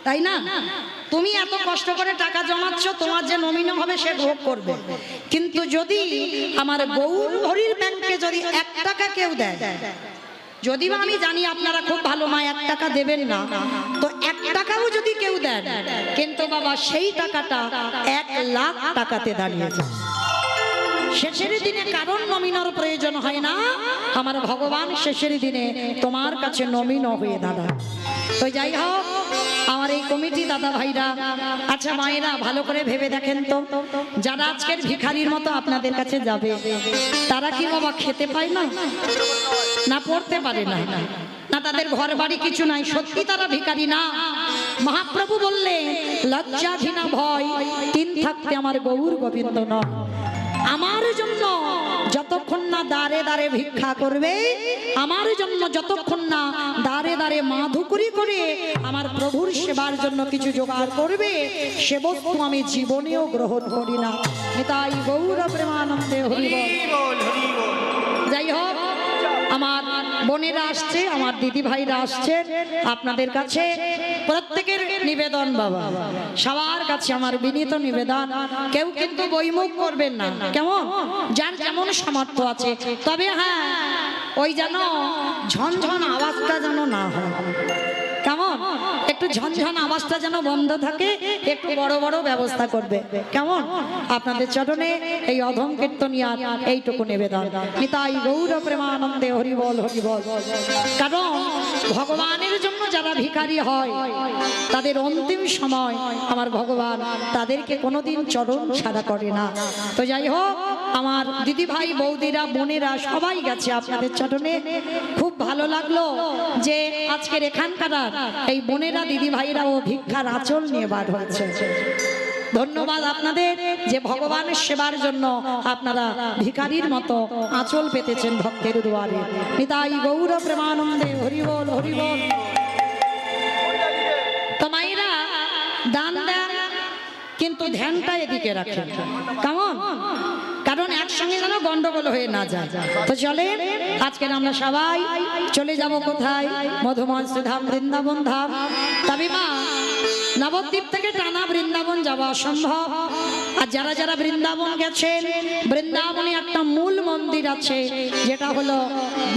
তাই না? তুমি এত কষ্ট করে টাকা জমাচ্ছ, তোমার যে নমিনি হবে সে ভোগ করবে। কিন্তু যদি আমার গৌর হরির ব্যাংকে যদি 1 টাকা কেউ দেয়, যদি বা আমি জানি আপনারা খুব ভালো মা 1 টাকা দেবেন না, তো 1 টাকাও যদি কেউ দেন, কিন্তু বাবা সেই টাকাটা 1 লাখ টাকাতে দাঁড়িয়ে যায়। শেষের দিনে কারণ নমিনার প্রয়োজন হয় না, আমার ভগবান শেষের দিনে তোমার কাছে নমিন হয়ে দাঁড়ায়। তো যাই হোক, আমার এই কমিটি দাদা ভাইরা, আচ্ছা মায়েরা ভালো করে ভেবে দেখেন তো, যারা আজকের ভিখারির মতো আপনাদের কাছে যাবে, তারা কি বাবা খেতে পায় না, না পড়তে পারে না, না তাদের ঘর বাড়ি কিছু নাই, সত্যি তারা ভিখারি না? মহাপ্রভু বললে লজ্জা ঘৃণা ভয় 3 থাকতে আমার গৌর গোবিন্দ নয়। আমার জন্য যতক্ষণ না দাঁড়ে দাঁড়ে ভিক্ষা করবে, আমার জন্য যতক্ষণ না দাঁড়ে দাঁড়ে মাধুকরি করে আমার প্রভুর সেবার জন্য কিছু জোগাড় করবে, সে বস্তু আমি জীবনেও গ্রহণ করি না। নিতাই গৌর প্রেমানন্দে হরি বল। যাই হোক, আমার বোনেরা আসছে, আমার দিদি ভাইরা আসছে, আপনাদের কাছে প্রত্যেকের নিবেদন বাবা, সবার কাছে আমার বিনীত নিবেদন, কেউ কিন্তু বইমুখ করবেন না, কেমন? যার যেমন সামর্থ্য আছে, তবে হ্যাঁ ওই যেন ঝনঝন আওয়াজটা যেন না হয়, কেমন? একটু ঝনঝন আওয়াজটা যেন বন্ধ থাকে, একটু বড় বড় ব্যবস্থা করবে, কেমন? আপনাদের চরণে এই অধম কীর্তনিয়ার এইটুকু নিবেদন। নিতাই গৌর প্রেমানন্দে হরি বল হরি বল। কারণ ভগবানের জন্য যারা ভিখারি হয়, তাদের অন্তিম সময় আমার ভগবান তাদেরকে কোনোদিন চরণ ছাড়া করে না। তো যাই হোক, আমার দিদি ভাই বৌদিরা বোনেরা সবাই গেছে আপনাদের চরণে। খুব ভালো লাগলো যে আজকের এখানকার এই বোনেরা দিদি ভাইরা ও ভিক্ষার আঁচল নিয়ে বার হয়েছে। ধন্যবাদ আপনাদের যে ভগবানের সেবার জন্য আপনারা ভিখারির মতো আঁচল পেতেছেন ভক্তের দুয়ারে। নিতাই গৌর প্রেমানন্দে হরি বল হরি বল। তো মায়েরা দান দেন, কিন্তু ধ্যানটা এদিকে রাখেন, কেমন? কারণ একসঙ্গে যেন গন্ডগোল হয়ে না যায়। তো চলে আজকের আমরা সবাই চলে যাব কোথায়? মধুময় ধাম, বৃন্দাবন ধাম। তবে মা নবদ্বীপ থেকে টানা বৃন্দাবন যাওয়া অসম্ভব। আর যারা যারা বৃন্দাবন গেছেন, বৃন্দাবনে একটা মূল মন্দির আছে, যেটা হলো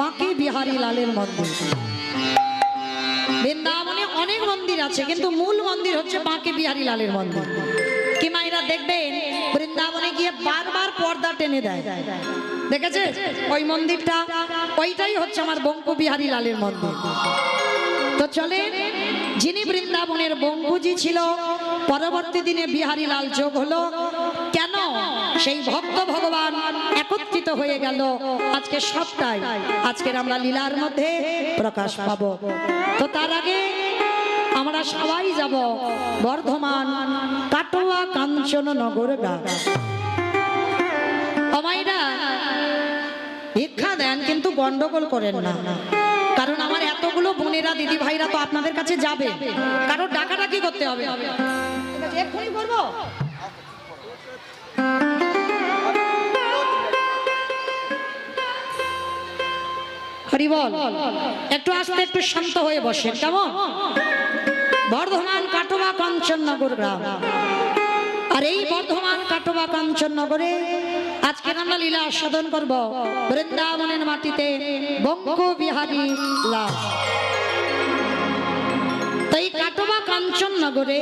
বাঁকে বিহারী লালের মন্দির। বৃন্দাবনে অনেক মন্দির আছে, কিন্তু মূল মন্দির হচ্ছে বাঁকে বিহারী লালের মন্দির। কি মায়েরা দেখবেন বৃন্দাবনে গিয়ে বারবার পর্দা টেনে দেয়, দেখেছে? ওই মন্দিরটা, ওইটাই হচ্ছে আমার বঙ্কু বিহারী লালের মন্দির। তো চলে, যিনি বৃন্দাবনের বঙ্কুজি ছিল, পরবর্তী দিনে বিহারী লাল যোগ হলো। কেন? সেই ভক্ত ভগবান একত্রিত হয়ে গেল। আজকে সবটাই আজকের আমরা লীলার মধ্যে প্রকাশ পাবো। তো তার আগে আমরা সবাই যাব বর্ধমান কাটোয়া কাঞ্চননগর গ্রাম। আমাইরা ভিক্ষা দেন, কিন্তু গন্ডগোল করেন না, কারণ আমার এতগুলো বোনেরা দিদি ভাইরা তো আপনাদের কাছে যাবে, কারণ ডাকাডাকি করতে হবে। এক্ষুনি করবো। হরি বল। একটু আস্তে, একটু শান্ত হয়ে বসেন, কেমন? বর্ধমান কাটোয়া কাঞ্চননগর গ্রাম। আর এই বর্ধমান কাটোয়া কাঞ্চননগরে আজকে আমরা লীলা আস্বাদন করব বৃন্দাবনের মাটিতে বঙ্কু বিহারী লাল। তাই কাটোয়া কাঞ্চননগরে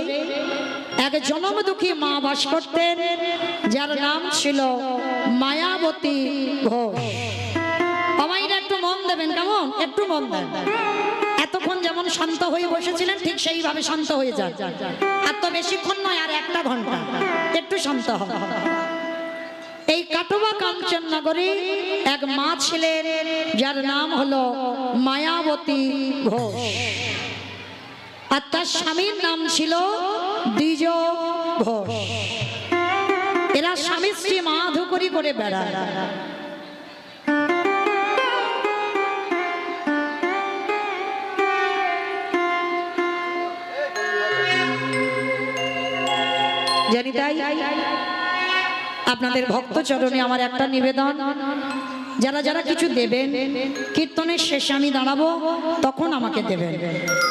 এক জনম দুঃখী মা বাস করতেন, যার নাম ছিল মায়াবতী ঘোষ। আমাইরা একটু মন দেবেন, কেমন? একটু মন দেন। এতক্ষণ যেমন শান্ত হয়ে বসেছিলেন, ঠিক সেইভাবে শান্ত হয়ে যান। আর তো বেশিক্ষণ নয়, আর 1 ঘন্টা একটু শান্ত হন। এই কাটোয়া কাঞ্চননগরে এক মা ছিলেন, যার নাম হলো মায়াবতী ঘোষ। আর তার স্বামীর নাম ছিল দ্বিজ ঘোষ। এরা স্বামী স্ত্রী মাধুকরি করে বেড়ায়। জানি তাই আপনাদের ভক্ত চরণে আমার একটা নিবেদন, যারা যারা কিছু দেবেন কীর্তনের শেষে আমি দাঁড়াবো তখন আমাকে দেবেন,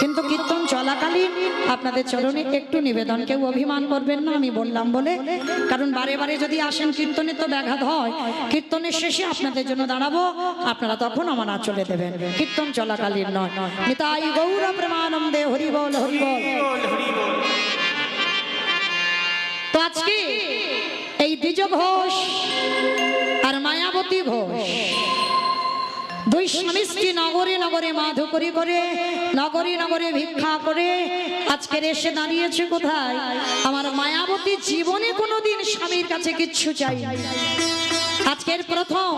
কিন্তু কীর্তন চলাকালীন আপনাদের চরণে একটু নিবেদন, কেউ অভিমান করবেন না আমি বললাম বলে, কারণ বারে বারে যদি আসেন কীর্তনে তো ব্যাঘাত হয়। কীর্তনের শেষে আপনাদের জন্য দাঁড়াবো, আপনারা তখন আমার আঁচলে দেবেন, কীর্তন চলাকালীন নয়। নিতাই গৌর প্রেমানন্দে হরি বল হরি বল। তো আজকে এই দ্বিজ ঘোষ আর মায়াবতী ঘোষ দুই স্বামী স্ত্রী নগরে নগরে মাধুকরী করে নগরে নগরে ভিক্ষা করে আজকের এসে দাঁড়িয়েছে কোথায়? আমার মায়াবতী জীবনে কোনোদিন স্বামীর কাছে কিচ্ছু চাই, আজকের প্রথম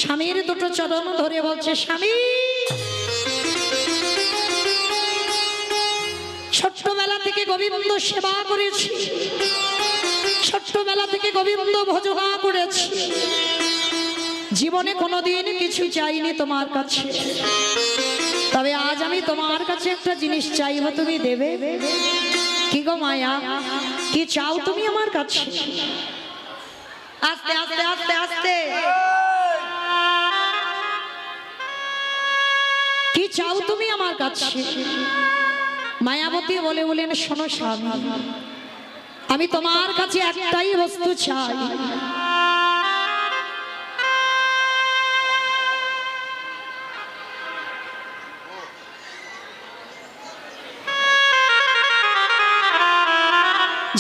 স্বামীর দুটো চরণ ধরে বলছে, স্বামী ছোট্টবেলা থেকে গোবিন্দ সেবা করেছি, ছোট্টবেলা থেকে গোবিন্দ ভজনা করেছি, জীবনে কোনোদিন কিছু চাইনি তোমার কাছে, তবে আজ আমি তোমার কাছে একটা জিনিস চাইবো, তুমি দেবে? কি গো মায়া, কি চাও তুমি আমার কাছে? আস্তে আস্তে আস্তে আস্তে কি চাও তুমি আমার কাছে? মায়াবতী বলে বলেন, শোনো স্বামী, আমি তোমার কাছে একটাই বস্তু চাই,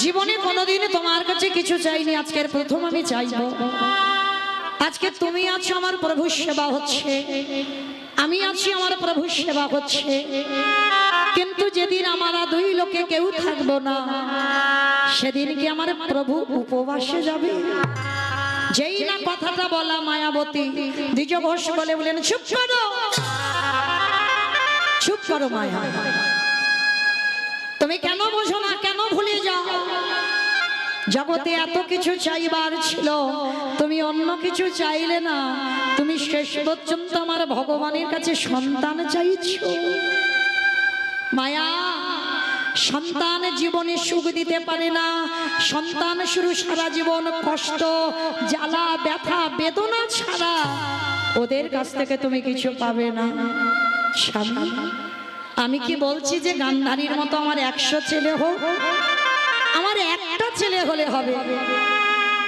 জীবনে কোনোদিন তোমার কাছে কিছু চাইনি, আজকের প্রথম আমি চাইব। আজকে তুমি আছো, আমার প্রভুর সেবা হচ্ছে, আমি আছি, আমার প্রভুর সেবা হচ্ছে, কিন্তু যেদিন আমরা দুই লোকে কেউ থাকবো না সেদিন কি আমার প্রভু উপবাসে যাবে? যেই না কথাটা বলা মায়াবতী দ্বিজ ঘোষ বলে বলেন, চুপ করো, চুপ করো মায়া, তুমি কেন বোঝো না, কেন ভুলে যাও? জগতে এত কিছু চাইবার ছিল, তুমি অন্য কিছু চাইলে না, তুমি শেষ পর্যন্ত আমার ভগবানের কাছে সন্তান চাইছো। মায়া, সন্তান জীবনে সুখ দিতে পারে না, সন্তান শুরু সারা জীবন কষ্ট জ্বালা ব্যথা বেদনা ছাড়া, ওদের কাছ থেকে তুমি কিছু পাবে না। স্বামী, আমি কি বলছি যে গান্ধারীর মতো আমার 100 ছেলে হোক, আমার একটা ছেলে হলে হবে?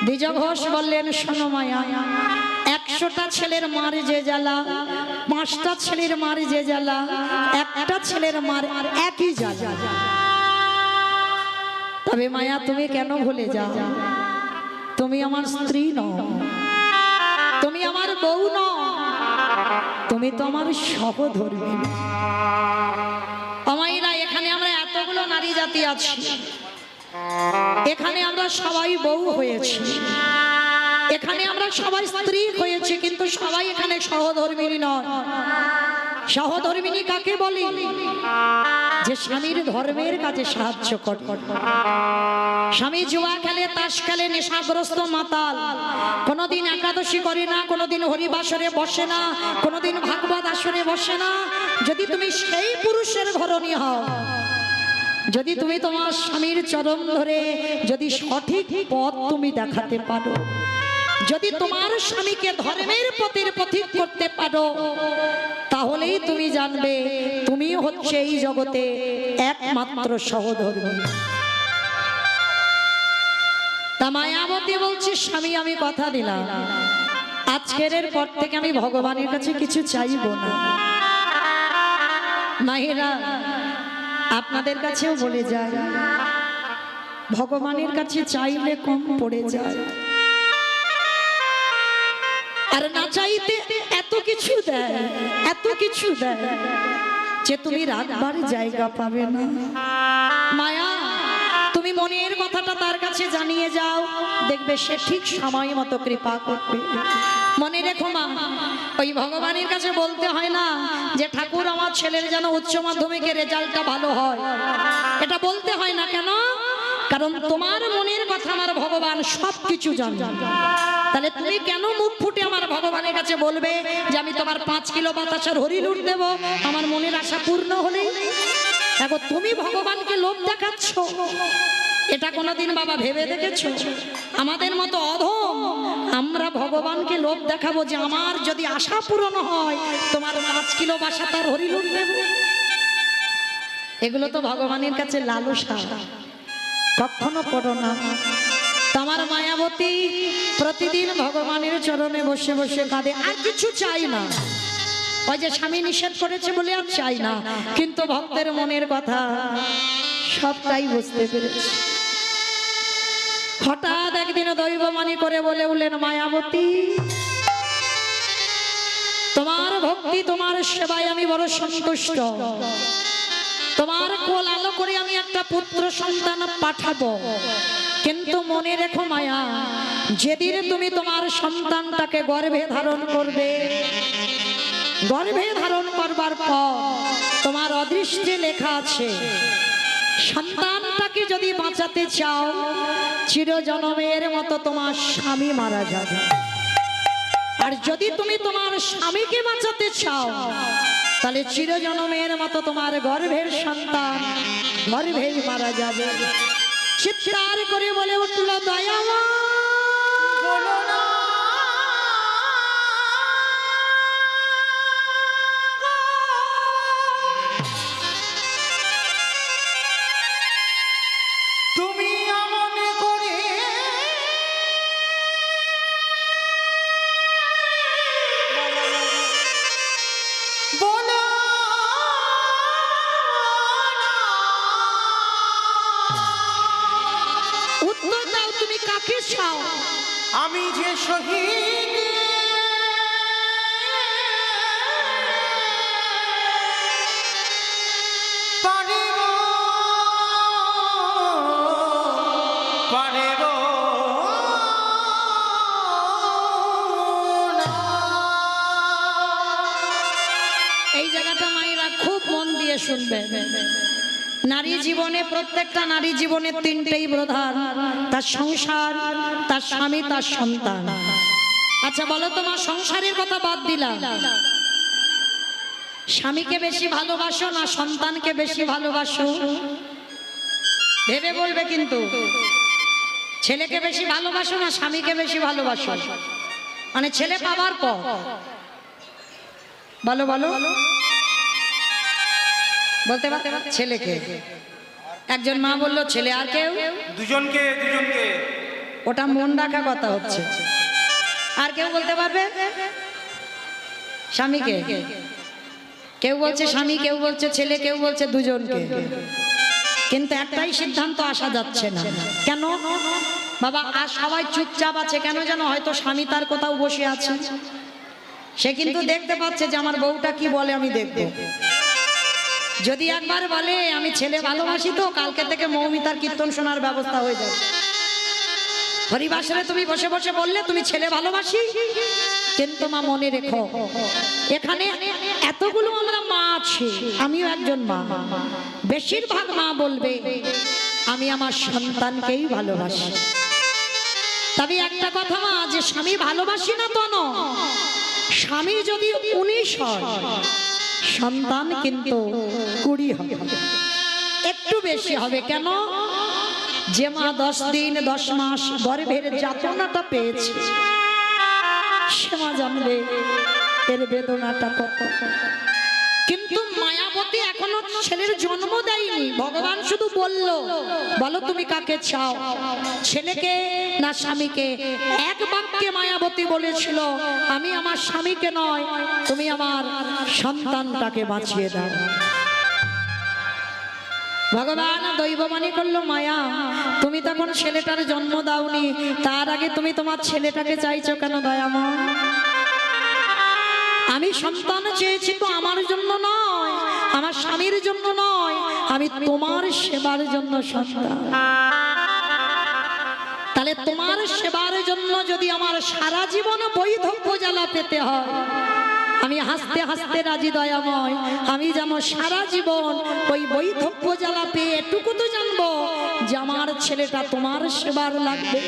দ্বিজ ঘোষ বললেন, শোনো মায়া, 100টা ছেলের মার যে জ্বালা, 5টা ছেলের মার যে জ্বালা, একটা ছেলের মার একই জ্বালা। তবে মায়া, তুমি কেন ভুলে যাও? তুমি আমার স্ত্রী নও, তুমি আমার বউ নও, তুমি তো আমার সহধর্মী। আমাইরা, এখানে আমরা এতগুলো নারী জাতি আছি, এখানে আমরা সবাই বউ হয়েছি, এখানে আমরা সবাই স্ত্রী হয়েছি, কিন্তু সবাই এখানে সহধর্মিনী নয়। সহধর্মিনী কাকে বলি? যে স্বামীর ধর্মের কাজে সাহায্য করে। স্বামী জুয়া খেলে, তাস খেলে, নেশাগ্রস্ত মাতাল, কোনোদিন একাদশী করে না, কোনোদিন হরিবাসরে বসে না, কোনোদিন ভাগবত আসরে বসে না। যদি তুমি সেই পুরুষের ঘরণী হও, যদি তুমি তোমার স্বামীর চরণ ধরে যদি সঠিক পথ তুমি দেখাতে পারো, যদি তোমার স্বামীকে ধর্মের পথের পথিক করতে পারো, তাহলেই তুমি জানবে তুমি হচ্ছে এই জগতে একমাত্র সহধর্মী। তা মায়াবতী বলছে, স্বামী আমি কথা দিলাম, আজকের পর থেকে আমি ভগবানের কাছে কিছু চাইব না। মায়েরা, আপনাদের কাছেও বলে যায়, ভগবানের কাছে চাইলে কম পড়ে যায়, আর না চাইতে এত কিছু দেয়, এত কিছু দেয় যে তুমি রাখবার জায়গা পাবে না। মায়া, তুমি মনের কথাটা তার কাছে জানিয়ে যাও, দেখবে সে ঠিক সময় মতো কৃপা করবে। মনে রেখো মা, ওই ভগবানের কাছে বলতে হয় না যে ঠাকুর আমার ছেলের যেন উচ্চ মাধ্যমিকের রেজাল্টটা ভালো হয়, এটা বলতে হয় না। কেন? কারণ তোমার মনের কথা আমার ভগবান সবকিছু জানে। তাহলে তুমি কেন মুখ ফুটে আমার ভগবানের কাছে বলবে যে আমি তোমার 5 কিলো বাতাসার হরিলুট দেব আমার মনের আশা পূর্ণ হলেই? দেখো, তুমি ভগবানকে লোভ দেখাচ্ছ, এটা কোনোদিন বাবা ভেবে দেখেছো? আমাদের মতো অধম আমরা ভগবানকে লোভ দেখাবো যে আমার যদি আশা পূরণ হয় তোমার 5 কিলো বাসা তার হরিলুট দেব। এগুলো তো ভগবানের কাছে লালসা, কখনো করো না। তোমার মায়াবতী প্রতিদিন ভগবানের চরণে বসে বসে কাঁদে, আর কিছু চাই না। ওই যে স্বামী নিষেধ করেছে বলে আর চাই না, কিন্তু ভক্তের মনের কথা সবটাই বুঝতে পেরেছে। হঠাৎ একদিন দৈববাণী করে বলে উঠলেন, মায়াবতী তোমার ভক্তি তোমার সেবায় আমি বড় সন্তুষ্ট। তোমার কোল আলো করে আমি একটা পুত্র সন্তান পাঠাবো, কিন্তু মনে রেখো মায়া, যেদিন তুমি তোমার সন্তানটাকে গর্ভে ধারণ করবে, গর্ভে ধারণ করবার পর তোমার অদৃষ্টে লেখা আছে সন্তানটাকে যদি বাঁচাতে চাও চিরজন্মের মতো তোমার স্বামী মারা যাবে, আর যদি তুমি তোমার স্বামীকে বাঁচাতে চাও তাহলে চিরজন্মের মতো তোমার গর্ভের সন্তান গর্ভেই মারা যাবে। চিৎকার করে বলে উঠল, দয়াময় বলো না তুমি এমন করে বলো উত্তর দাও, তুমি কাকে চাও? আমি যে শহীদ পারিব পারিব না। এই জায়গাটা মায়েরা খুব মন দিয়ে শুনবে। নারী জীবনে, প্রত্যেকটা নারী জীবনে 3টেই প্রধান, তার সংসার, তার স্বামী, তার সন্তান। আচ্ছা বলো, তোমার সংসারের কথা বাদ দিলাম, স্বামীকে বেশি ভালোবাসো না সন্তানকে বেশি ভালোবাসো? ভেবে বলবে কিন্তু। ছেলেকে বেশি ভালোবাসো না স্বামীকে বেশি ভালোবাসো? মানে ছেলে পাবার পর বলো বলো বলতে পারতে ছেলেকে। একজন মা বললো ছেলে, আর কেউ? দুজনকে দুজনকে। ওটা মন রাখা কথা হচ্ছে। আর কেউ বলতে পারবে? স্বামীকে। কেউ বলছে স্বামী, কেউ বলছে ছেলে, কেউ বলছে দুজনকে। কিন্তু একটাই সিদ্ধান্ত আসা যাচ্ছে না। কেন বাবা? আর সবাই চুপচাপ আছে কেন জানো? হয়তো স্বামী তার কোথাও বসে আছে, সে কিন্তু দেখতে পাচ্ছে যে আমার বউটা কি বলে, আমি দেখবো। যদি একবার বলে আমি ছেলে ভালোবাসি, তো কালকে থেকে মৌমিতার কীর্তন শোনার ব্যবস্থা হয়ে যাবে। হরিবাসরে তুমি বসে বসে বললে তুমি ছেলে ভালোবাসি, কিন্তু মা মনে রেখো এখানে এতগুলো আমরা মা আছি, আমিও একজন মা। বেশিরভাগ মা বলবে আমি আমার সন্তানকেই ভালোবাসি। তবে একটা কথা মা, যে স্বামী ভালোবাসি না তো না, স্বামী যদি 19 হয় সন্তান কিন্তু 20 হবে, একটু বেশি হবে। কেন? যে মা 10 দিন 10 মাস গর্ভের যাতনাটা পেয়েছে সে মা জানবে এর বেদনাটা কত। কিন্তু মায়াবতী এখনো ছেলের জন্ম দেয়নি, ভগবান শুধু বলল, বলো তুমি কাকে চাও, ছেলেকে না স্বামীকে? এক বাক্যে মায়াবতী বলেছিল, আমি আমার স্বামীকে নয়, তুমি আমার সন্তানটাকে বাঁচিয়ে দাও। ভগবান দৈববাণী করলো, মায়া তুমি তখন ছেলেটার জন্ম দাওনি, তার আগে তুমি তোমার ছেলেটাকে চাইছো কেন দয়াময়? আমি সন্তান চেয়েছি তো আমার জন্য নয়, আমার স্বামীর জন্য নয়, আমি তোমার সেবার জন্য সন্তান। তাহলে তোমার সেবার জন্য যদি আমার সারা জীবন বৈধব্য জ্বালা পেতে হয়, আমি হাসতে হাসতে রাজি দয়াময়। আমি যেন সারা জীবন ওই বৈধব্য জ্বালা পেয়ে এটুকু তো জানবো যে আমার ছেলেটা তোমার সেবার লাগবে।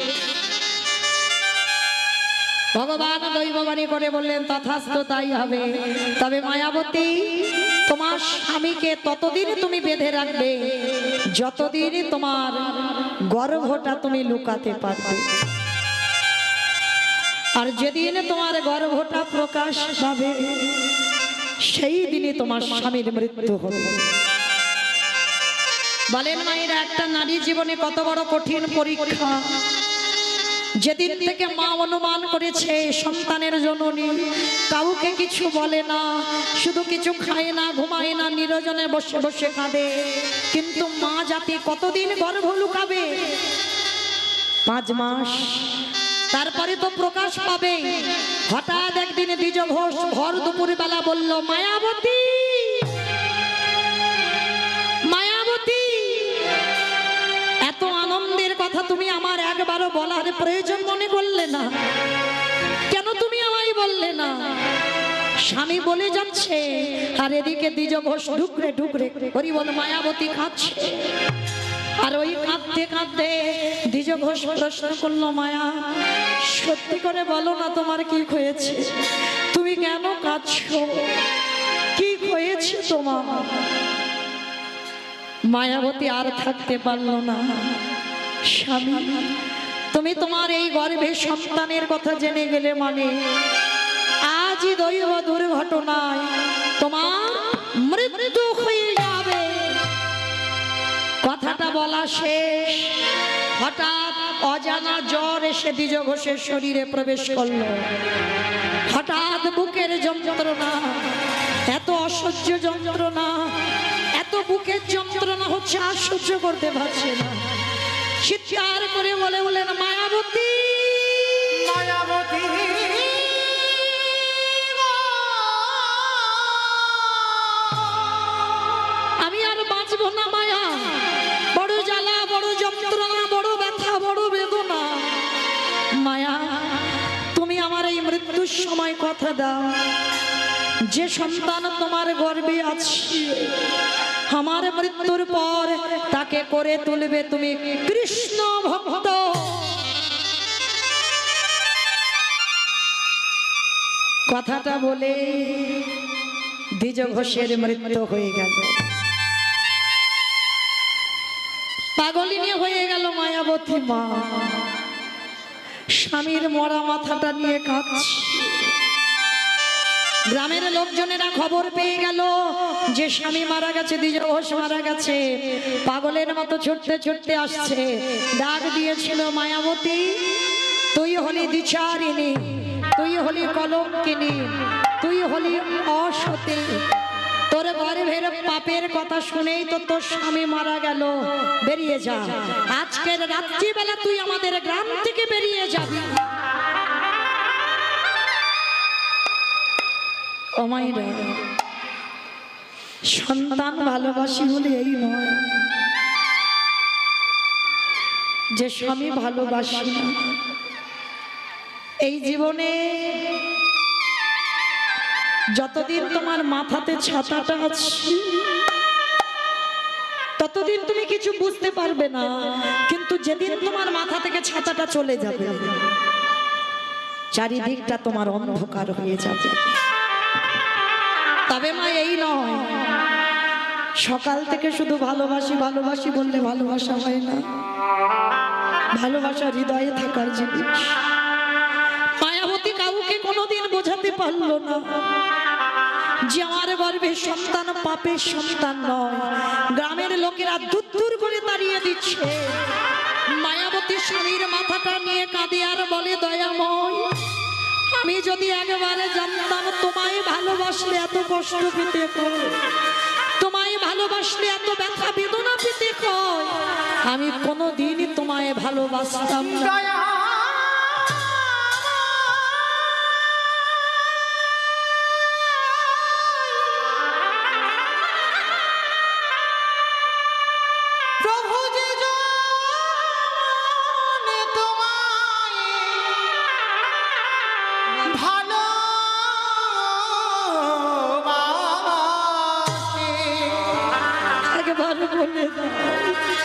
ভগবান দৈববাণী করে বললেন, তথাস্তু তাই হবে। তবে মায়াবতী তোমার স্বামীকে ততদিন তুমি বেঁধে রাখবে যতদিন তোমার গর্ভটা তুমি লুকাতে পারবে। আর যেদিন তোমার গর্ভটা প্রকাশ পাবে সেই দিনই তোমার স্বামীর মৃত্যু হবে। বলেন মায়েরা, একটা নারী জীবনে কত বড় কঠিন পরীক্ষা। যেদিন থেকে মা অনুমান করেছে সন্তানের জননী, কাউকে কিছু বলে না, শুধু কিছু খায় না, ঘুমায় না, নিরজনে বসে বসে কাঁদে। কিন্তু মা জাতি কতদিন গর্ভ লুকাবে? 5 মাস। তারপরে তো প্রকাশ পাবে। হঠাৎ একদিন দ্বিজ ঘোষ ভর দুপুর বেলা বলল, মায়াবতী, মায়াবতী, এত আনন্দের কথা তুমি আমার একবারও বলার প্রয়োজন মনে করলে না? কেন তুমি আমায় বললে না? স্বামী বলে যাচ্ছে আর এদিকে দ্বিজ ঘোষ ঢুকরে ঢুকরে হরি বল মায়াবতী কাঁদছে। আর ওই কাঁদতে কাঁদতে দ্বিজ ঘোষ প্রশ্ন করলো, মায়া সত্যি করে বলো না তোমার কি হয়েছে? তুমি কেন কাঁদছো? কি হয়েছে তোমার? মায়াবতী আর থাকতে পারলো না। স্বামী, তুমি তোমার এই গর্ভে সন্তানের কথা জেনে গেলে মানে আজই দৈব দুর্ঘটনায় তোমার মৃত্যু হয়ে যাবে। কথাটা বলা শেষ, হঠাৎ অজানা জ্বর এসে দ্বিজ ঘোষের শরীরে প্রবেশ করলো। হঠাৎ বুকের যন্ত্রণা, এত অসহ্য যন্ত্রণা, এত বুকের যন্ত্রণা হচ্ছে আর সহ্য করতে পারছে না। চিৎকার করে বলে বলেন, মায়াবতী, মায়াবতী, আমি আর বাঁচবো না মায়া, বড় জ্বালা, বড় যন্ত্রণা, বড় ব্যথা, বড় বেদনা। মায়া, তুমি আমার এই মৃত্যুর সময় কথা দাও, যে সন্তান তোমার গর্ভে আছে আমার মৃত্যুর পর তাকে করে তুলবে তুমি কৃষ্ণ ভক্ত। কথাটা বলে দ্বিজ ঘোষের মৃত্যু হয়ে গেল। পাগলিনী হয়ে গেল মায়াবতী মা। স্বামীর মরা মাথাটা নিয়ে কাঁদছে। গ্রামের লোকজনেরা খবর পেয়ে গেল যে স্বামী মারা গেছে, দ্বিজ ঘোষ মারা গেছে। পাগলের মতো ছুটতে ছুটতে আসছে। ডাক দিয়েছিল, মায়াবতী, তুই হলি দ্বিচারিণী, তুই হলি কলঙ্কিনী, তুই হলি অসতী। তোর গর্ভের পাপের কথা শুনেই তো তোর স্বামী মারা গেল। বেরিয়ে যা, আজকের রাত্রিবেলা তুই আমাদের গ্রাম থেকে বেরিয়ে যাবি। ও মায়েরা, সন্তান ভালোবাসি বলে এই নয় যে স্বামী ভালোবাসি না। এই জীবনে যতদিন তোমার মাথাতে ছাতাটা আছে ততদিন তুমি কিছু বুঝতে পারবে না। কিন্তু যেদিন তোমার মাথা থেকে ছাতাটা চলে যাবে, চারিদিকটা তোমার অন্ধকার হয়ে যাবে। তবে মা, এই নয় সকাল থেকে শুধু ভালোবাসি ভালোবাসি বললে ভালোবাসা হয় না। ভালোবাসা হৃদয়ে থাকার জিনিস। মায়াবতী কাউকে কোনোদিন বোঝাতে পারলো না যে আমার গর্ভের সন্তান পাপের সন্তান নয়। গ্রামের লোকেরা দূর দূর করে তাড়িয়ে দিচ্ছে। মায়াবতী স্বামীর মাথাটা নিয়ে কাঁদে আর বলে, দয়াময়, আমি যদি একেবারে জানতাম তোমায় ভালোবাসলে এত কষ্ট পেতে কয়, তোমায় ভালোবাসলে এত ব্যথা বেদনা পেতে কয়, আমি কোনোদিনই তোমায় ভালোবাসতাম না।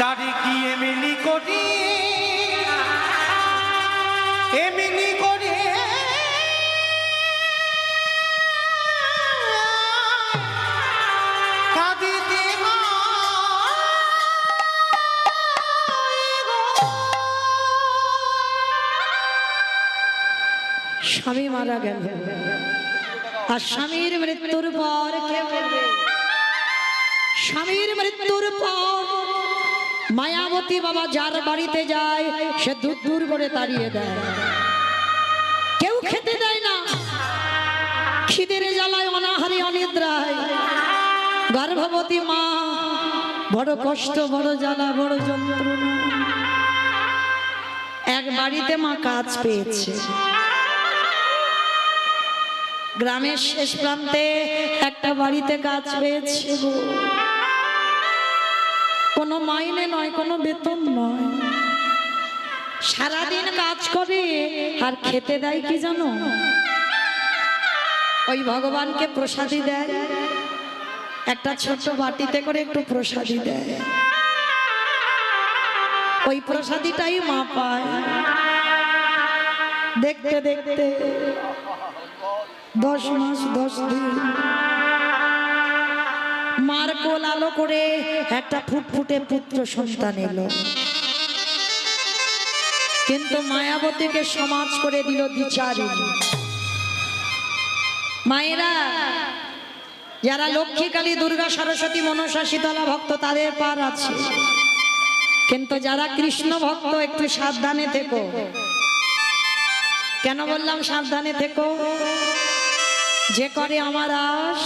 তারে গিয়ে মিলি করি স্বামী মারা গেল, আর স্বামীর মৃত্যুর পর কে বলবে? স্বামীর মৃত্যুর পর মায়াবতী বাবা যার বাড়িতে যায় সে দূর দূর করে তাড়িয়ে দেয়, কেউ খেতে দেয় না, খিদের জ্বালায় অনাহারে অনিদ্রায় গর্ভবতী মা বড় কষ্ট, বড় জ্বালা, বড় যন্ত্রণা। এক বাড়িতে মা কাজ পেয়েছে, গ্রামের শেষ প্রান্তে একটা বাড়িতে কাজ পেয়েছে গো। কোনো মাইনে নয়, কোনো বেতন নয়, সারাদিন কাজ করে আর খেতে দেয় কি জানো? ওই ভগবানকে প্রসাদী দেয়, একটা ছোট বাটিতে করে একটু প্রসাদী দেয়, ওই প্রসাদীটাই মা পায়। দেখতে দেখতে 10 মাস 10 দিন মার কোল আলো করে একটা ফুটফুটে পুত্র সন্তান এলো, কিন্তু মায়াবতীকে সমাজ করে দিল দ্বিচারী। মায়েরা যারা লক্ষ্মী, কালী, দুর্গা, সরস্বতী, মনসা, শীতলা ভক্ত তাদের পার আছে, কিন্তু যারা কৃষ্ণ ভক্ত একটু সাবধানে থেকো। কেন বললাম সাবধানে থেকো? যে করে আমার আশ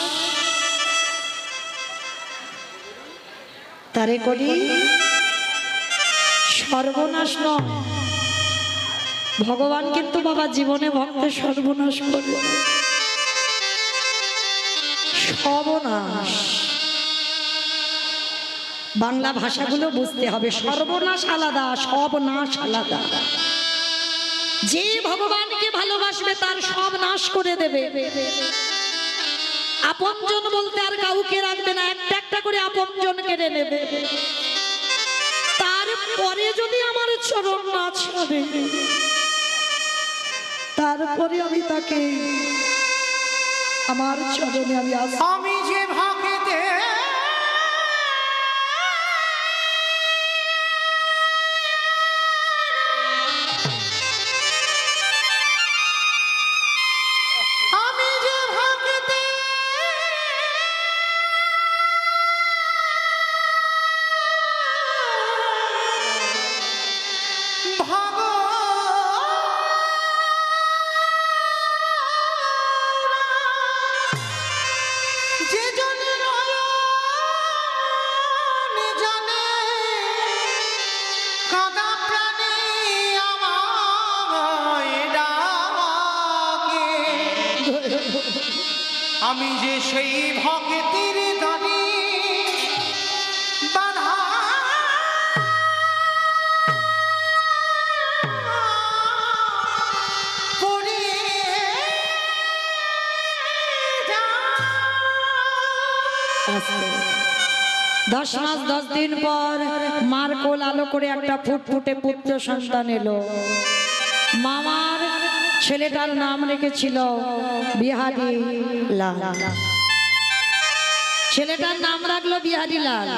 তারে করি সর্বনাশ নয়। ভগবান কিন্তু বাবা জীবনে ভক্তের সর্বনাশ করবে, সর্বনাশ। বাংলা ভাষাগুলো বুঝতে হবে, সর্বনাশ আলাদা, সবনাশ আলাদা। যে ভগবানকে ভালোবাসবে তার সব নাশ করে দেবে। আপনজন বলতে আর কাউকে রাখবে না, একটা একটা করে আপনজন কেড়ে নেবে। তারপরে যদি আমার চরণ না ছাড়ে, তারপরে আমি তাকে আমার চরণে আমি আমি যে ভাগেতে আমি যে সেই ভক্তের দানি বাধা পড়ে 10 মাস 10 দিন পর মার কোল আলো করে একটা ফুটফুটে পুত্র সন্তান এলো। মামার ছেলেটার নাম রেখেছিল বিহারী লাল, ছেলেটার নাম রাখলো বিহারী লাল।